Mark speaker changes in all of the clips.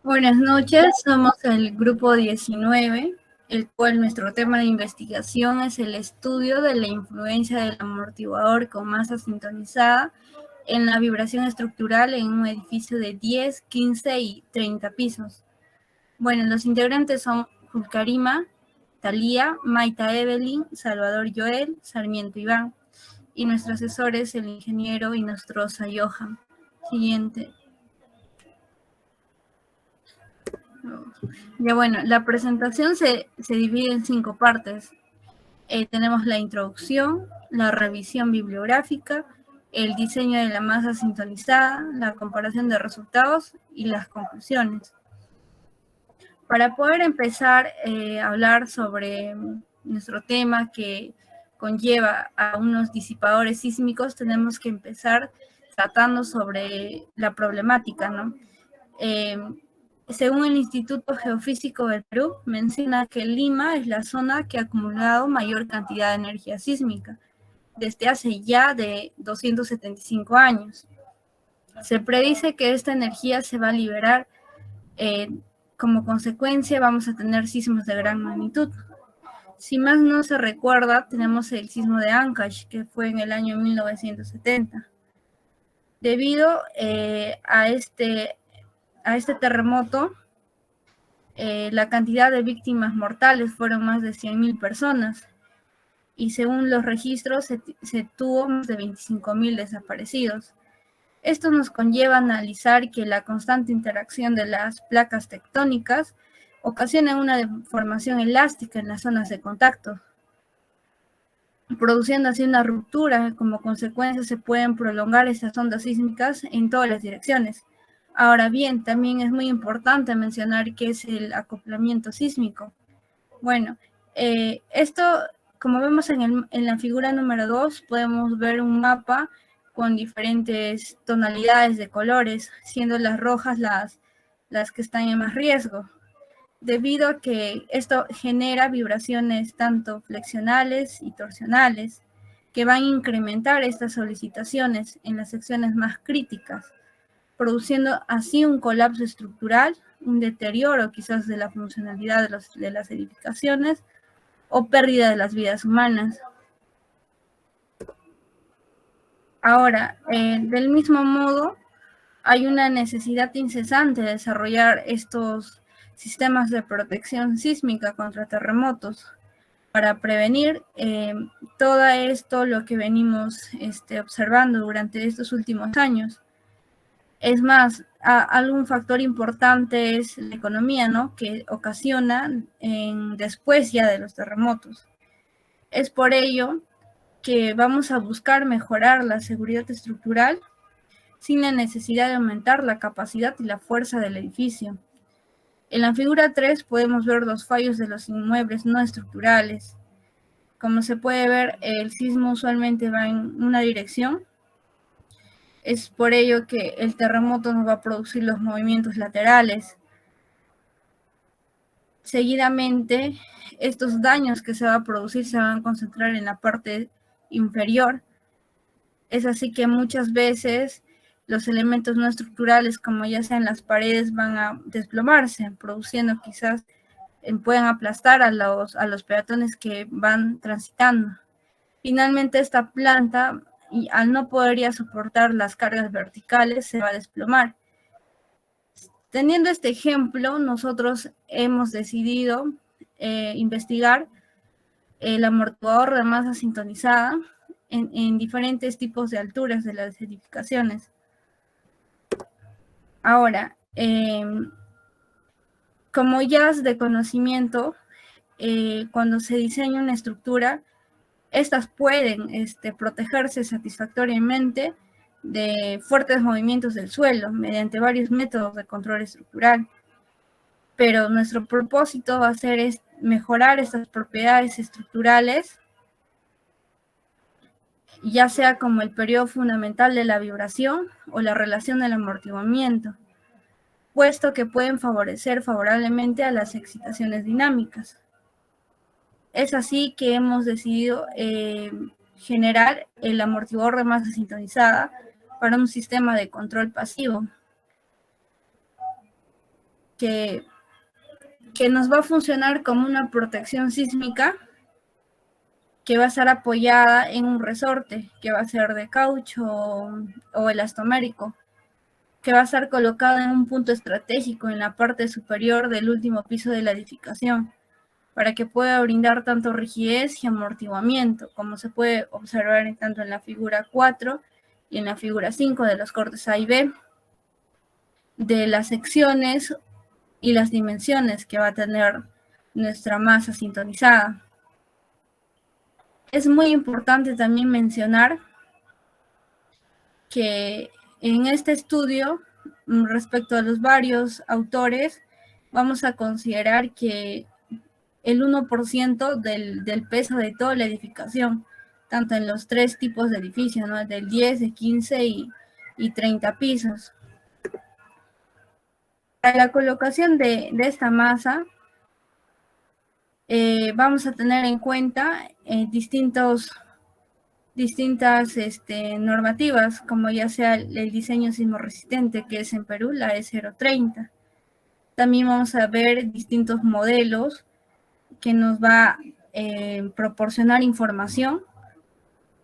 Speaker 1: Buenas noches, somos el grupo 19, el cual nuestro tema de investigación es el estudio de la influencia del amortiguador con masa sintonizada en la vibración estructural en un edificio de 10, 15 y 30 pisos. Bueno, los integrantes son Julkarima, Talía, Maita Evelyn, Salvador Joel, Sarmiento Iván, y nuestro asesor es el ingeniero Inostroza Johan. Siguiente. Ya bueno, la presentación se divide en 5 partes. Tenemos la introducción, la revisión bibliográfica, el diseño de la masa sintonizada, la comparación de resultados y las conclusiones. Para poder empezar a hablar sobre nuestro tema que conlleva a unos disipadores sísmicos, tenemos que empezar tratando sobre la problemática, ¿no? Según el Instituto Geofísico del Perú, menciona que Lima es la zona que ha acumulado mayor cantidad de energía sísmica desde hace ya de 275 años. Se predice que esta energía se va a liberar. Como consecuencia, vamos a tener sismos de gran magnitud. Si más no se recuerda, tenemos el sismo de Ancash, que fue en el año 1970. Debido a este terremoto, la cantidad de víctimas mortales fueron más de 100.000 personas y según los registros se tuvo más de 25.000 desaparecidos. Esto nos conlleva a analizar que la constante interacción de las placas tectónicas ocasiona una deformación elástica en las zonas de contacto, produciendo así una ruptura. Como consecuencia se pueden prolongar estas ondas sísmicas en todas las direcciones. Ahora bien, también es muy importante mencionar qué es el acoplamiento sísmico. Bueno, esto, como vemos en la figura número 2, podemos ver un mapa con diferentes tonalidades de colores, siendo las rojas las que están en más riesgo, debido a que esto genera vibraciones tanto flexionales y torsionales, que van a incrementar estas solicitaciones en las secciones más críticas, produciendo así un colapso estructural, un deterioro quizás de la funcionalidad de las edificaciones o pérdida de las vidas humanas. Ahora, del mismo modo, hay una necesidad incesante de desarrollar estos sistemas de protección sísmica contra terremotos para prevenir todo esto, lo que venimos observando durante estos últimos años. Es más, algún factor importante es la economía, ¿no?, que ocasiona después ya de los terremotos. Es por ello que vamos a buscar mejorar la seguridad estructural sin la necesidad de aumentar la capacidad y la fuerza del edificio. En la figura 3 podemos ver los fallos de los inmuebles no estructurales. Como se puede ver, el sismo usualmente va en una dirección. Es por ello que el terremoto nos va a producir los movimientos laterales. Seguidamente, estos daños que se va a producir se van a concentrar en la parte inferior. Es así que muchas veces los elementos no estructurales, como ya sean las paredes, van a desplomarse, produciendo quizás pueden aplastar a los peatones que van transitando. Finalmente, esta planta, y al no poder ya soportar las cargas verticales, se va a desplomar. Teniendo este ejemplo, nosotros hemos decidido investigar el amortiguador de masa sintonizada en diferentes tipos de alturas de las edificaciones. Ahora, como ya es de conocimiento, cuando se diseña una estructura, estas pueden protegerse satisfactoriamente de fuertes movimientos del suelo mediante varios métodos de control estructural. Pero nuestro propósito va a ser mejorar estas propiedades estructurales, ya sea como el periodo fundamental de la vibración o la relación del amortiguamiento, puesto que pueden favorecer favorablemente a las excitaciones dinámicas. Es así que hemos decidido generar el amortiguador de masa sintonizada para un sistema de control pasivo que nos va a funcionar como una protección sísmica que va a estar apoyada en un resorte que va a ser de caucho o elastomérico, que va a estar colocado en un punto estratégico en la parte superior del último piso de la edificación, para que pueda brindar tanto rigidez y amortiguamiento, como se puede observar tanto en la figura 4 y en la figura 5 de los cortes A y B, de las secciones y las dimensiones que va a tener nuestra masa sintonizada. Es muy importante también mencionar que en este estudio, respecto a los varios autores, vamos a considerar que el 1% del peso de toda la edificación, tanto en los tres tipos de edificios, ¿no? Del 10, de 15 y 30 pisos. Para la colocación de esta masa, vamos a tener en cuenta distintas normativas, como ya sea el diseño sismo resistente, que es en Perú, la E030. También vamos a ver distintos modelos que nos va a proporcionar información,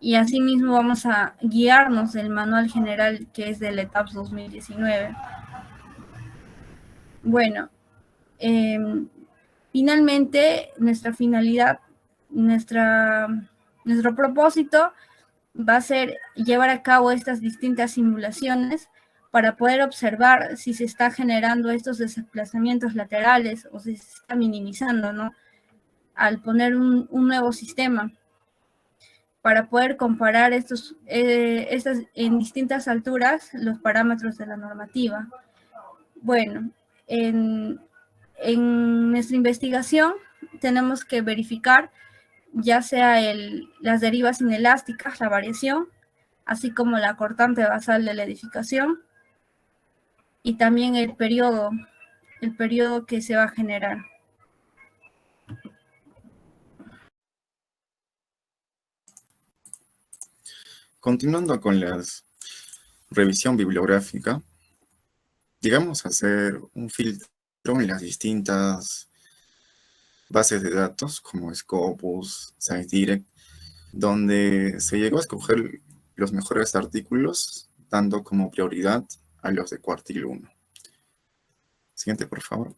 Speaker 1: y asimismo vamos a guiarnos del manual general que es del ETAPS 2019. Bueno, finalmente nuestra finalidad, nuestro propósito va a ser llevar a cabo estas distintas simulaciones para poder observar si se está generando estos desplazamientos laterales o si se está minimizando, ¿no? Al poner un nuevo sistema, para poder comparar estas en distintas alturas los parámetros de la normativa. Bueno, en nuestra investigación tenemos que verificar ya sea las derivas inelásticas, la variación, así como la cortante basal de la edificación, y también el periodo que se va a generar.
Speaker 2: Continuando con la revisión bibliográfica, llegamos a hacer un filtro en las distintas bases de datos como Scopus, ScienceDirect, donde se llegó a escoger los mejores artículos, dando como prioridad a los de cuartil 1. Siguiente, por favor.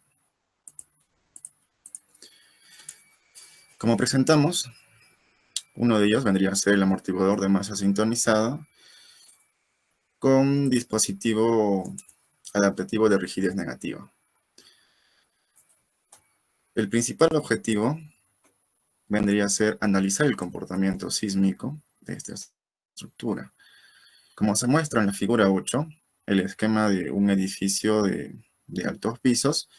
Speaker 2: Como presentamos, uno de ellos vendría a ser el amortiguador de masa sintonizada con dispositivo adaptativo de rigidez negativa. El principal objetivo vendría a ser analizar el comportamiento sísmico de esta estructura. Como se muestra en la figura 8, el esquema de un edificio de altos pisos,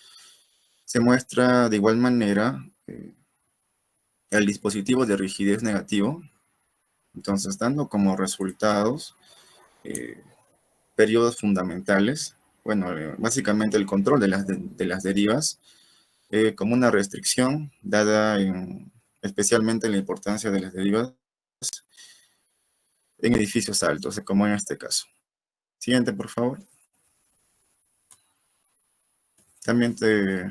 Speaker 2: se muestra de igual manera el dispositivo de rigidez negativo, entonces dando como resultados periodos fundamentales, bueno, básicamente el control de las derivas, como una restricción dada especialmente en la importancia de las derivas en edificios altos, como en este caso. Siguiente, por favor. También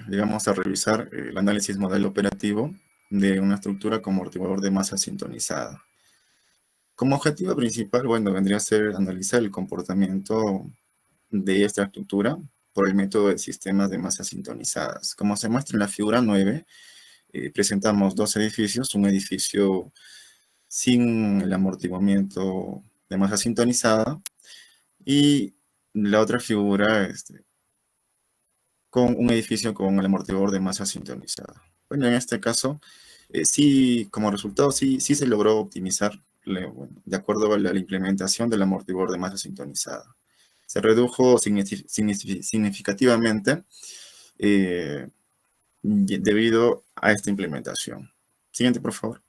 Speaker 2: llegamos a revisar el análisis modelo operativo de una estructura como amortiguador de masa sintonizada. Como objetivo principal, bueno, vendría a ser analizar el comportamiento de esta estructura por el método de sistemas de masas sintonizadas. Como se muestra en la figura 9, presentamos dos edificios, un edificio sin el amortiguamiento de masa sintonizada y la otra figura con un edificio con el amortiguador de masa sintonizada. Bueno, en este caso, sí, como resultado, sí se logró optimizar de acuerdo a la implementación del amortiguador de masa sintonizada. Se redujo significativamente debido a esta implementación. Siguiente, por favor.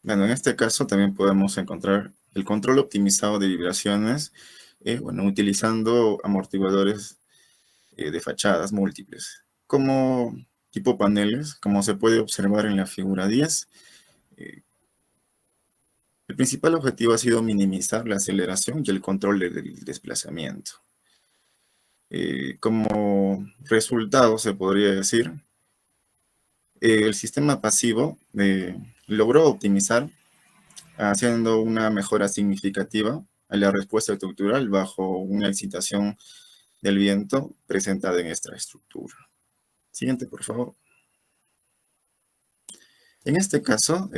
Speaker 2: Bueno, en este caso también podemos encontrar el control optimizado de vibraciones, bueno, utilizando amortiguadores de fachadas múltiples, como tipo paneles, como se puede observar en la figura 10. El principal objetivo ha sido minimizar la aceleración y el control del desplazamiento. Como resultado, se podría decir, el sistema pasivo logró optimizar, haciendo una mejora significativa a la respuesta estructural bajo una excitación del viento presentada en esta estructura. Siguiente, por favor. En este caso,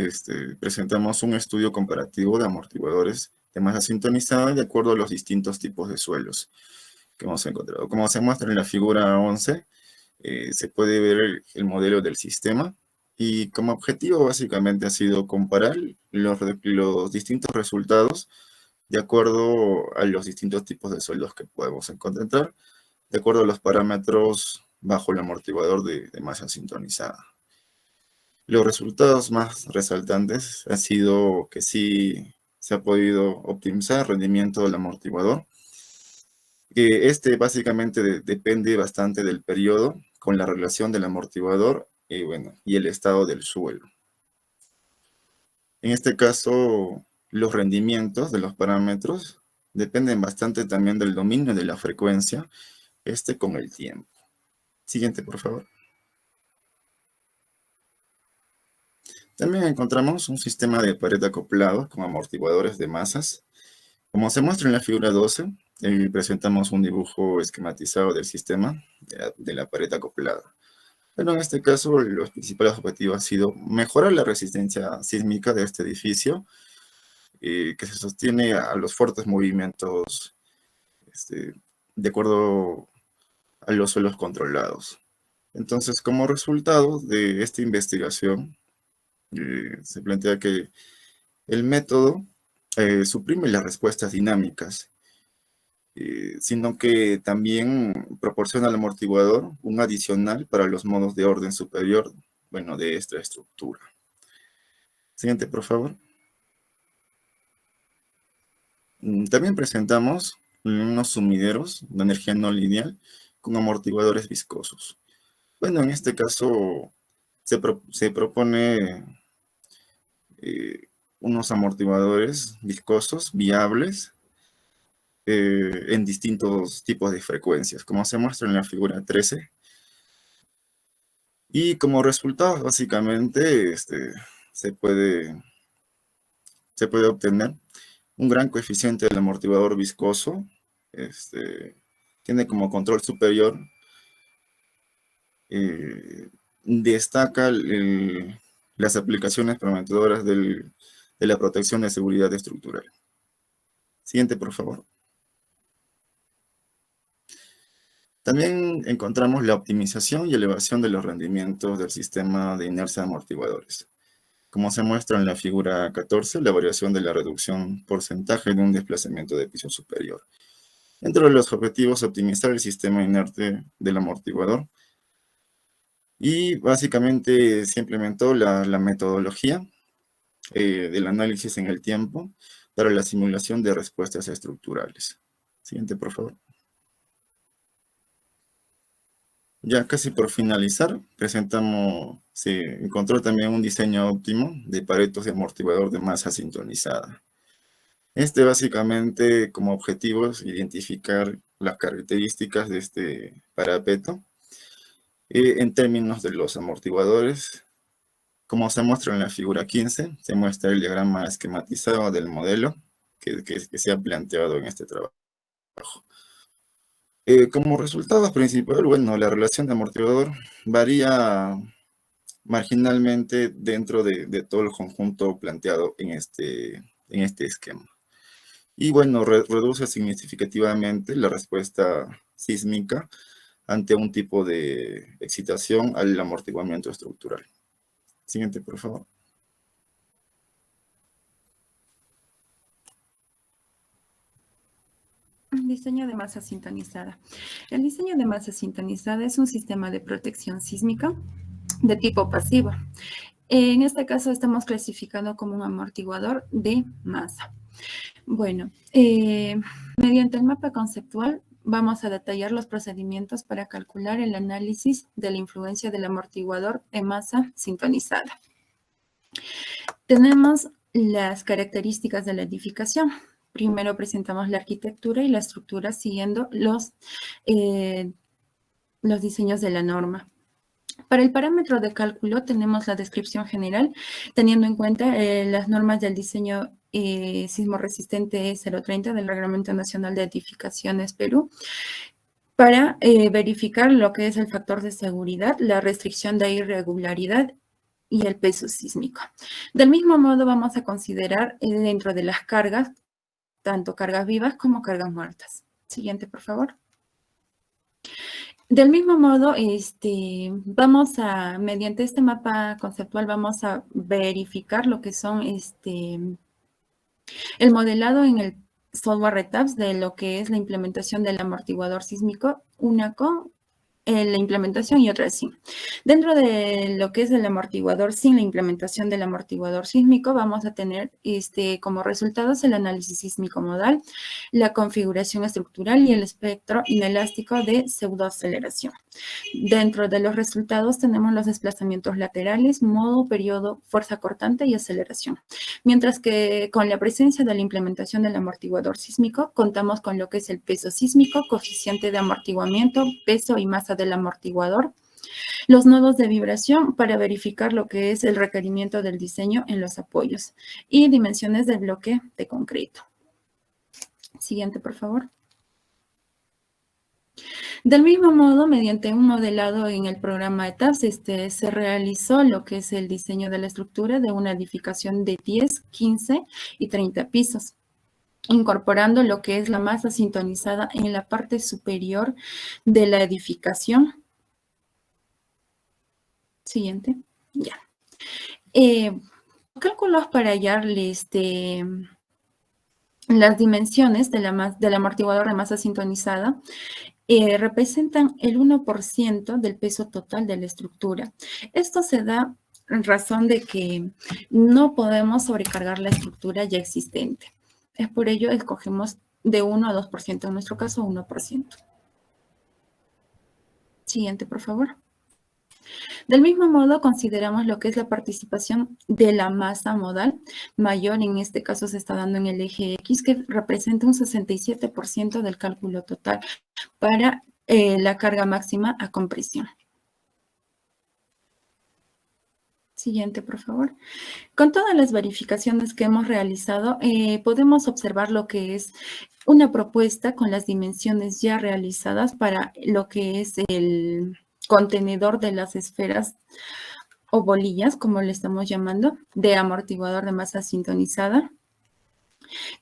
Speaker 2: presentamos un estudio comparativo de amortiguadores de masa sintonizada de acuerdo a los distintos tipos de suelos que hemos encontrado. Como se muestra en la figura 11, se puede ver el modelo del sistema y como objetivo básicamente ha sido comparar los distintos resultados de acuerdo a los distintos tipos de suelos que podemos encontrar, de acuerdo a los parámetros bajo el amortiguador de masa sintonizada. Los resultados más resaltantes han sido que sí se ha podido optimizar el rendimiento del amortiguador. Básicamente depende bastante del periodo con la relación del amortiguador y el estado del suelo. En este caso, los rendimientos de los parámetros dependen bastante también del dominio de la frecuencia, con el tiempo. Siguiente, por favor. También encontramos un sistema de pared acoplado con amortiguadores de masas. Como se muestra en la figura 12, presentamos un dibujo esquematizado del sistema de la pared acoplada. Pero en este caso, los principales objetivos han sido mejorar la resistencia sísmica de este edificio, que se sostiene a los fuertes movimientos de acuerdo a los suelos controlados. Entonces, como resultado de esta investigación, se plantea que el método suprime las respuestas dinámicas, sino que también proporciona al amortiguador un adicional para los modos de orden superior, de esta estructura. Siguiente, por favor. También presentamos unos sumideros de energía no lineal con amortiguadores viscosos. En este caso se propone unos amortiguadores viscosos viables en distintos tipos de frecuencias, como se muestra en la figura 13. Y como resultado, básicamente, se puede obtener un gran coeficiente del amortiguador viscoso. Tiene como control superior. Destaca las aplicaciones prometedoras de la protección de seguridad estructural. Siguiente, por favor. También encontramos la optimización y elevación de los rendimientos del sistema de inercia de amortiguadores. Como se muestra en la figura 14, la variación de la reducción porcentaje de un desplazamiento de piso superior. Entre los objetivos, optimizar el sistema inerte del amortiguador. Y básicamente se implementó la metodología del análisis en el tiempo para la simulación de respuestas estructurales. Siguiente, por favor. Ya casi por finalizar, se encontró también un diseño óptimo de paretos de amortiguador de masa sintonizada. Básicamente como objetivo es identificar las características de este parapeto en términos de los amortiguadores. Como se muestra en la figura 15, se muestra el diagrama esquematizado del modelo que se ha planteado en este trabajo. Como resultado principal, la relación de amortiguador varía marginalmente dentro de todo el conjunto planteado en este esquema. Y reduce significativamente la respuesta sísmica ante un tipo de excitación al amortiguamiento estructural. Siguiente, por favor.
Speaker 3: Diseño de masa sintonizada. El diseño de masa sintonizada es un sistema de protección sísmica de tipo pasivo. En este caso estamos clasificando como un amortiguador de masa. Mediante el mapa conceptual vamos a detallar los procedimientos para calcular el análisis de la influencia del amortiguador de masa sintonizada. Tenemos las características de la edificación. Primero presentamos la arquitectura y la estructura siguiendo los diseños de la norma. Para el parámetro de cálculo tenemos la descripción general, teniendo en cuenta las normas del diseño sismo resistente 030 del Reglamento Nacional de Edificaciones Perú, para verificar lo que es el factor de seguridad, la restricción de irregularidad y el peso sísmico. Del mismo modo vamos a considerar dentro de las cargas, tanto cargas vivas como cargas muertas. Siguiente, por favor. Del mismo modo, vamos a, mediante este mapa conceptual, vamos a verificar lo que son el modelado en el software Retabs de lo que es la implementación del amortiguador sísmico, una con la implementación y otra sin. Dentro de lo que es el amortiguador, sin la implementación del amortiguador sísmico, vamos a tener como resultados el análisis sísmico modal, la configuración estructural y el espectro inelástico de pseudoaceleración. Dentro de los resultados tenemos los desplazamientos laterales, modo, periodo, fuerza cortante y aceleración. Mientras que con la presencia de la implementación del amortiguador sísmico, contamos con lo que es el peso sísmico, coeficiente de amortiguamiento, peso y masa del amortiguador, los nodos de vibración para verificar lo que es el requerimiento del diseño en los apoyos y dimensiones del bloque de concreto. Siguiente, por favor. Del mismo modo, mediante un modelado en el programa ETAPS, se realizó lo que es el diseño de la estructura de una edificación de 10, 15 y 30 pisos, incorporando lo que es la masa sintonizada en la parte superior de la edificación. Siguiente, ya. Cálculos para hallar las dimensiones del amortiguador de masa sintonizada representan el 1% del peso total de la estructura. Esto se da en razón de que no podemos sobrecargar la estructura ya existente. Es por ello que escogemos de 1 a 2%, en nuestro caso 1%. Siguiente, por favor. Del mismo modo, consideramos lo que es la participación de la masa modal mayor, en este caso se está dando en el eje X, que representa un 67% del cálculo total para la carga máxima a compresión. Siguiente, por favor. Con todas las verificaciones que hemos realizado, podemos observar lo que es una propuesta con las dimensiones ya realizadas para lo que es el contenedor de las esferas o bolillas, como le estamos llamando, de amortiguador de masa sintonizada,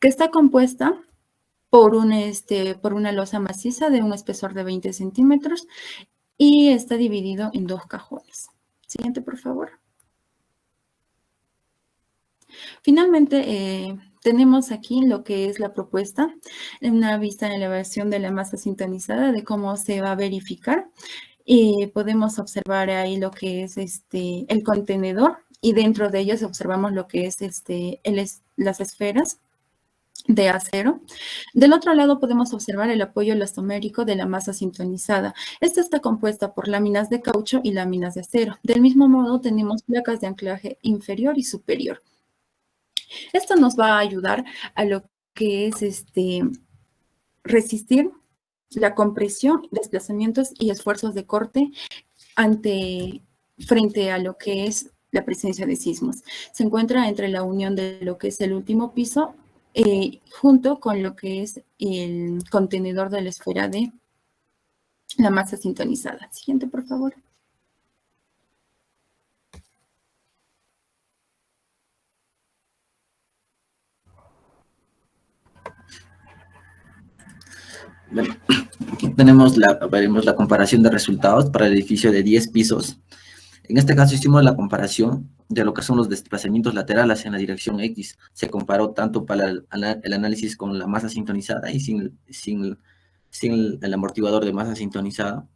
Speaker 3: que está compuesta por una losa maciza de un espesor de 20 centímetros y está dividido en 2 cajones. Siguiente, por favor. Finalmente, tenemos aquí lo que es la propuesta, una vista en elevación de la masa sintonizada, de cómo se va a verificar. Podemos observar ahí lo que es el contenedor y dentro de ellos observamos lo que es las esferas de acero. Del otro lado podemos observar el apoyo elastomérico de la masa sintonizada. Esta está compuesta por láminas de caucho y láminas de acero. Del mismo modo tenemos placas de anclaje inferior y superior. Esto nos va a ayudar a lo que es resistir la compresión, desplazamientos y esfuerzos de corte frente a lo que es la presencia de sismos. Se encuentra entre la unión de lo que es el último piso junto con lo que es el contenedor de la esfera de la masa sintonizada. Siguiente, por favor.
Speaker 4: Bueno, aquí veremos la comparación de resultados para el edificio de 10 pisos. En este caso hicimos la comparación de lo que son los desplazamientos laterales en la dirección X. Se comparó tanto para el análisis con la masa sintonizada y sin el amortiguador de masa sintonizada.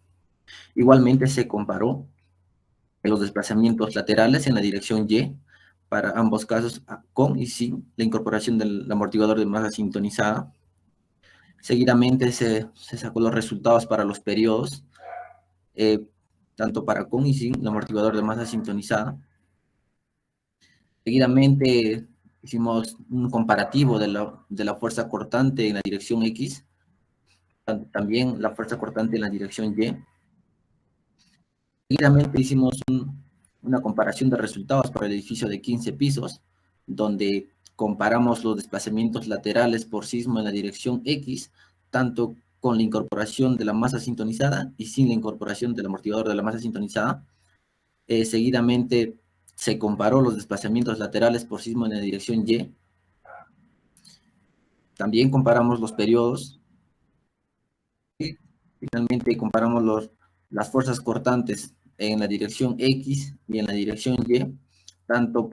Speaker 4: Igualmente se comparó los desplazamientos laterales en la dirección Y para ambos casos con y sin la incorporación del amortiguador de masa sintonizada. Seguidamente se sacó los resultados para los periodos, tanto para con y sin el amortiguador de masa sintonizada. Seguidamente hicimos un comparativo de la fuerza cortante en la dirección X, también la fuerza cortante en la dirección Y. Seguidamente hicimos una comparación de resultados para el edificio de 15 pisos, donde comparamos los desplazamientos laterales por sismo en la dirección X, tanto con la incorporación de la masa sintonizada y sin la incorporación del amortiguador de la masa sintonizada. Seguidamente se comparó los desplazamientos laterales por sismo en la dirección Y. También comparamos los periodos. Y finalmente comparamos las fuerzas cortantes en la dirección X y en la dirección Y, tanto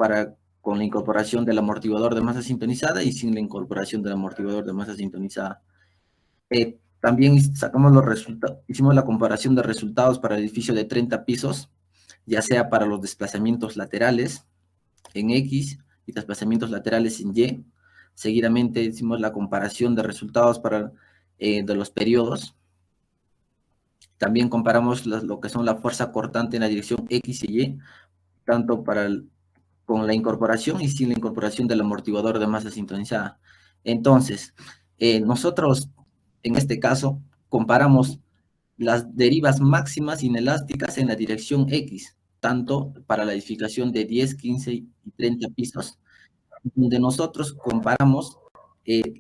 Speaker 4: con la incorporación del amortiguador de masa sintonizada y sin la incorporación del amortiguador de masa sintonizada. También sacamos los resultados, hicimos la comparación de resultados para el edificio de 30 pisos, ya sea para los desplazamientos laterales en X y desplazamientos laterales en Y. Seguidamente hicimos la comparación de resultados de los periodos. También comparamos lo que son la fuerza cortante en la dirección X y Y, tanto con la incorporación y sin la incorporación del amortiguador de masa sintonizada. Entonces, nosotros, en este caso, comparamos las derivas máximas inelásticas en la dirección X, tanto para la edificación de 10, 15 y 30 pisos, donde nosotros comparamos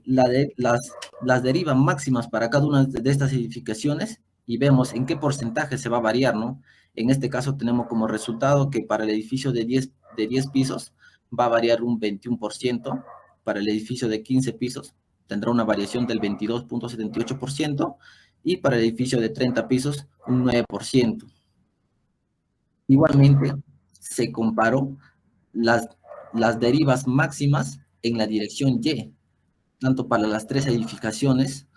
Speaker 4: las derivas máximas para cada una de estas edificaciones y vemos en qué porcentaje se va a variar, ¿no? En este caso tenemos como resultado que para el edificio de 10 pisos va a variar un 21%, para el edificio de 15 pisos tendrá una variación del 22.78% y para el edificio de 30 pisos un 9%. Igualmente, se comparó las derivas máximas en la dirección Y, tanto para las tres edificaciones,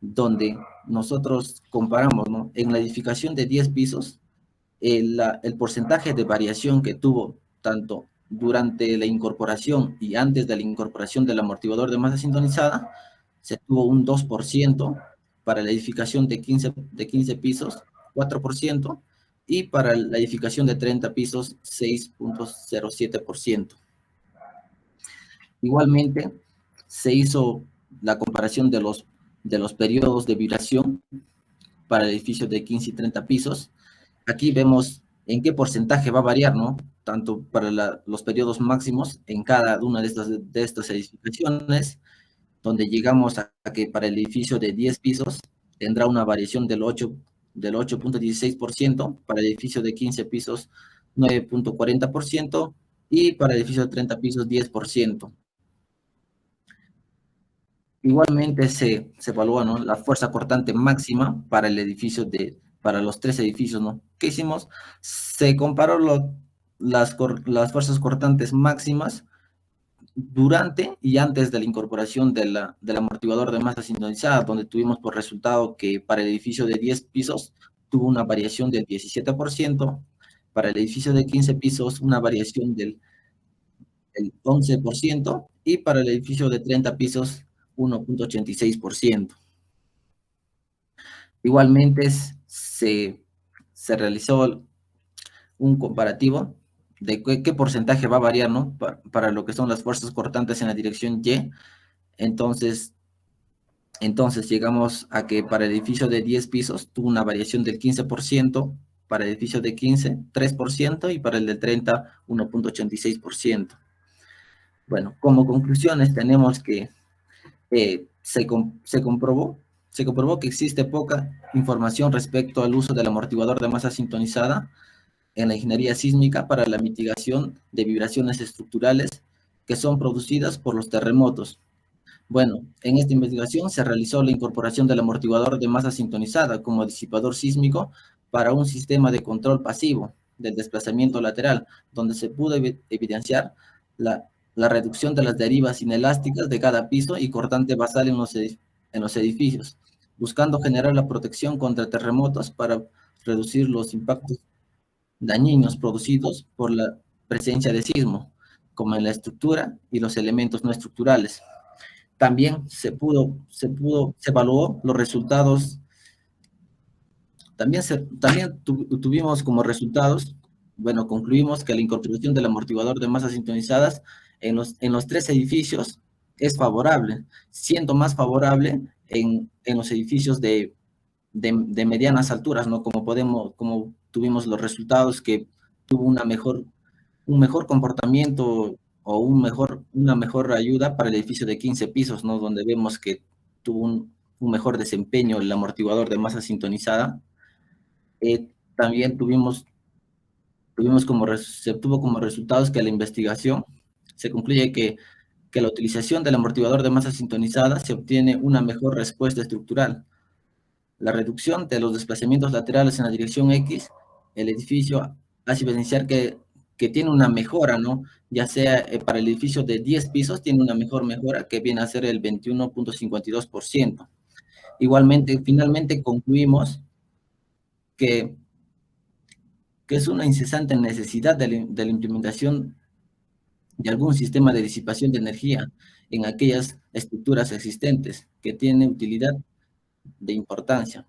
Speaker 4: donde nosotros comparamos, ¿no? En la edificación de 10 pisos, el porcentaje de variación que tuvo tanto durante la incorporación y antes de la incorporación del amortiguador de masa sintonizada, se tuvo un 2%, para la edificación de 15 pisos, 4%, y para la edificación de 30 pisos, 6.07%. Igualmente, se hizo la comparación de los periodos de vibración para el edificio de 15 y 30 pisos. Aquí vemos en qué porcentaje va a variar, ¿no? Tanto para los periodos máximos en cada una de estas edificaciones, donde llegamos a que para el edificio de 10 pisos tendrá una variación del 8.16%, para el edificio de 15 pisos 9.40% y para el edificio de 30 pisos 10%. Igualmente se evalúa, ¿no? La fuerza cortante máxima para para los tres edificios, ¿no? ¿Qué hicimos? Se comparó las fuerzas cortantes máximas durante y antes de la incorporación del amortiguador de masa sintonizada, donde tuvimos por resultado que para el edificio de 10 pisos tuvo una variación del 17%, para el edificio de 15 pisos una variación del 11%, y para el edificio de 30 pisos 1.86%. Igualmente se realizó un comparativo de qué porcentaje va a variar, ¿no? Para lo que son las fuerzas cortantes en la dirección Y. Entonces llegamos a que para el edificio de 10 pisos tuvo una variación del 15%, para el edificio de 15, 3%, y para el de 30, 1.86%. Bueno, como conclusiones tenemos que se comprobó que existe poca información respecto al uso del amortiguador de masa sintonizada en la ingeniería sísmica para la mitigación de vibraciones estructurales que son producidas por los terremotos. Bueno, en esta investigación se realizó la incorporación del amortiguador de masa sintonizada como disipador sísmico para un sistema de control pasivo del desplazamiento lateral, donde se pudo evidenciar la reducción de las derivas inelásticas de cada piso y cortante basal en los edificios, buscando generar la protección contra terremotos para reducir los impactos dañinos producidos por la presencia de sismo, como en la estructura y los elementos no estructurales. También se evaluó los resultados. También tuvimos como resultados, bueno, concluimos que la incorporación del amortiguador de masas sintonizadas en los 3 edificios es favorable, siendo más favorable en los edificios de medianas alturas, ¿no? Como tuvimos los resultados que tuvo un mejor comportamiento o una mejor ayuda para el edificio de 15 pisos, ¿no? Donde vemos que tuvo un mejor desempeño el amortiguador de masa sintonizada. También se obtuvo como resultados que la investigación se concluye que la utilización del amortiguador de masa sintonizada se obtiene una mejor respuesta estructural. La reducción de los desplazamientos laterales en la dirección X, el edificio hace evidenciar que tiene una mejora, ¿no? Ya sea para el edificio de 10 pisos, tiene una mejora que viene a ser el 21.52%. Igualmente, finalmente concluimos que es una incesante necesidad de la implementación de algún sistema de disipación de energía en aquellas estructuras existentes que tienen utilidad de importancia.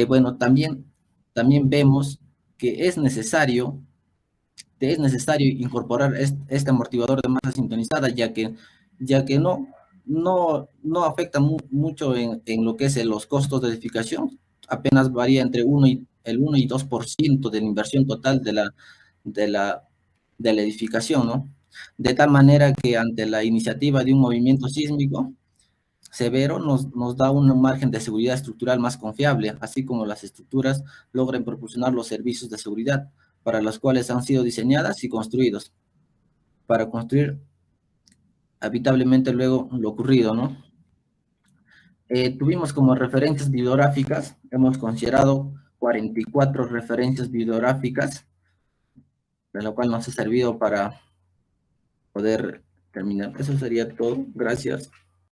Speaker 4: Bueno, también vemos que es necesario incorporar este amortiguador de masa sintonizada, ya que no afecta mucho en lo que es los costos de edificación, apenas varía entre el 1 y 2% de la inversión total de la edificación, ¿no? De tal manera que ante la iniciativa de un movimiento sísmico severo nos da un margen de seguridad estructural más confiable, así como las estructuras logren proporcionar los servicios de seguridad para los cuales han sido diseñadas y construidos, para construir habitablemente luego lo ocurrido, ¿no? Tuvimos como referencias bibliográficas, hemos considerado 44 referencias bibliográficas, de lo cual nos ha servido para poder terminar. Eso sería todo. Gracias.